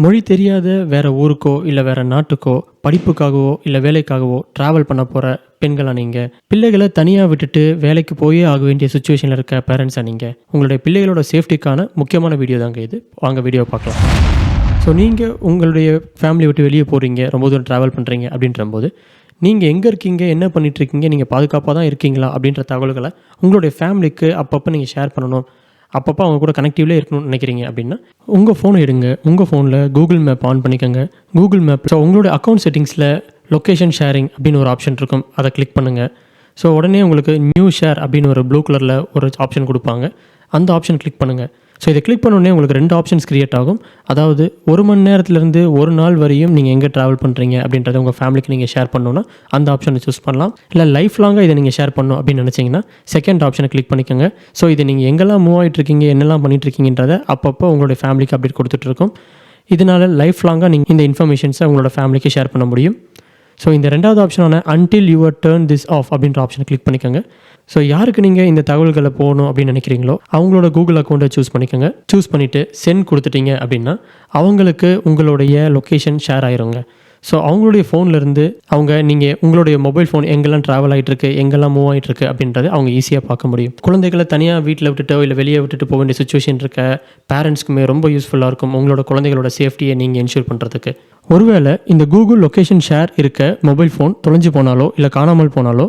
மொழி தெரியாத வேறு ஊருக்கோ இல்லை வேறு நாட்டுக்கோ படிப்புக்காகவோ இல்லை வேலைக்காகவோ ட்ராவல் பண்ண போகிற பெண்களாக நீங்கள், பிள்ளைகளை தனியாக விட்டுட்டு வேலைக்கு போயே ஆக வேண்டிய சுச்சுவேஷனில் இருக்க பேரண்ட்ஸாக நீங்கள், உங்களுடைய பிள்ளைகளோட சேஃப்டிக்கான முக்கியமான வீடியோ தாங்க இது. வாங்க வீடியோ பார்க்கலாம். ஸோ நீங்கள் உங்களுடைய ஃபேமிலி விட்டு வெளியே போகிறீங்க, ரொம்ப தூரம் ட்ராவல் பண்ணுறீங்க அப்படின்றபோது நீங்கள் எங்கே இருக்கீங்க, என்ன பண்ணிகிட்ருக்கீங்க, நீங்கள் பாதுகாப்பாக தான் இருக்கீங்களா அப்படின்ற தகவல்களை உங்களுடைய ஃபேமிலிக்கு அப்பப்போ நீங்கள் ஷேர் பண்ணணும். அப்பப்போ அவங்க கூட கனெக்டிவ்லேயே இருக்கணும்னு நினைக்கிறீங்க அப்படின்னா உங்கள் ஃபோனை எடுங்க. உங்கள் ஃபோனில் கூகுள் மேப் ஆன் பண்ணிக்கோங்க. கூகுள் மேப் உங்களோட அக்கௌண்ட் செட்டிங்ஸில் லொக்கேஷன் ஷேரிங் அப்படின்னு ஒரு ஆப்ஷன் இருக்கும், அதை கிளிக் பண்ணுங்கள். ஸோ உடனே உங்களுக்கு நியூ ஷேர் அப்படின்னு ஒரு ப்ளூ கலரில் ஒரு ஆப்ஷன் கொடுப்பாங்க. அந்த ஆப்ஷன் கிளிக் பண்ணுங்கள். ஸோ இதை கிளிக் பண்ணோடனே உங்களுக்கு 2 ஆப்ஷன்ஸ் க்ரியேட் ஆகும். அதாவது 1 மணி நேரத்துலேருந்து 1 நாள் வரையும் நீங்கள் எங்கே ட்ராவல் பண்ணுறீங்க அப்படின்றத உங்கள் ஃபேமிலிக்கு நீங்கள் ஷேர் பண்ணணுன்னா அந்த ஆப்ஷனை சூஸ் பண்ணலாம். இல்லை லைஃப் லாங்காக இதை நீங்கள் ஷேர் பண்ணணும் அப்படின்னு நினச்சிங்கன்னா செகண்ட் ஆப்ஷனை கிளிக் பண்ணிக்கோங்க. ஸோ இதை நீங்கள் எங்கெல்லாம் மூவ் ஆகிட்ருக்கீங்க, என்னெல்லாம் பண்ணிகிட்ருக்கீங்கன்றதை அப்பப்போ உங்களுடைய ஃபேமிலிக்கு அப்டேட் கொடுத்துட்ருக்கோம். இதனால் லைஃப் லாங்காக நீங்கள் இந்த இன்ஃபர்மேஷன்ஸை உங்களோட ஃபேமிலிக்கு ஷேர் பண்ண முடியும். ஸோ இந்த 2வது ஆப்ஷனான until your turn this off அப்படின்ற ஆப்ஷனை கிளிக் பண்ணிக்கோங்க. ஸோ யாருக்கு நீங்கள் இந்த தகவல்களை போகணும் அப்படின்னு நினைக்கிறீங்களோ அவங்களோட கூகுள் அக்கௌண்ட்டை சூஸ் பண்ணிக்கோங்க. சூஸ் பண்ணிவிட்டு சென்ட் கொடுத்துட்டீங்க அப்படின்னா அவங்களுக்கு உங்களுடைய லொக்கேஷன் ஷேர் ஆயிருங்க. ஸோ அவங்களுடைய ஃபோன்லேருந்து நீங்கள் உங்களுடைய மொபைல் ஃபோன் எங்கெல்லாம் ட்ராவல் ஆகிட்டுருக்கு, எங்கெல்லாம் மூவ் ஆகிட்டுருக்கு அப்படின்றத அவங்க ஈஸியாக பார்க்க முடியும். குழந்தைகளை தனியாக வீட்டில் விட்டுட்டோ இல்லை வெளியே விட்டுட்டு போக வேண்டிய சுச்சுவேஷன் இருக்க பேரண்ட்ஸ்க்குமே ரொம்ப யூஸ்ஃபுல்லாக இருக்கும் உங்களோட குழந்தைகளோட சேஃப்டியை நீங்கள் என்ஷூர் பண்ணுறதுக்கு. ஒருவேளை இந்த கூகுள் லொக்கேஷன் ஷேர் இருக்க மொபைல் ஃபோன் தொலைஞ்சு போனாலோ இல்லை காணாமல் போனாலோ,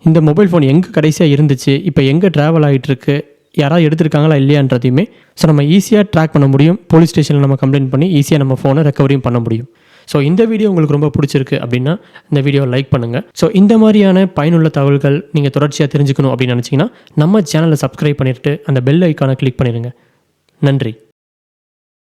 இந்த மொபைல் ஃபோன் எங்கே கடைசியாக இருந்துச்சு, இப்போ எங்கே ட்ராவல் ஆகிட்டுருக்கு, யாராவது எடுத்திருக்காங்களா இல்லையான்றதையுமே ஸோ நம்ம ஈஸியாக ட்ராக் பண்ண முடியும். போலீஸ் ஸ்டேஷனில் நம்ம கம்ப்ளைண்ட் பண்ணி ஈஸியாக நம்ம ஃபோனை ரெக்கவரியும் பண்ண முடியும். ஸோ இந்த வீடியோ உங்களுக்கு ரொம்ப பிடிச்சிருக்கு அப்படின்னா இந்த வீடியோவை லைக் பண்ணுங்கள். ஸோ இந்த மாதிரியான பயனுள்ள தகவல்கள் நீங்கள் தொடர்ச்சியாக தெரிஞ்சுக்கணும் அப்படின்னு நினச்சிங்கன்னா நம்ம சேனலை சப்ஸ்கிரைப் பண்ணிவிட்டு அந்த பெல் ஐக்கானை கிளிக் பண்ணிடுங்க. நன்றி.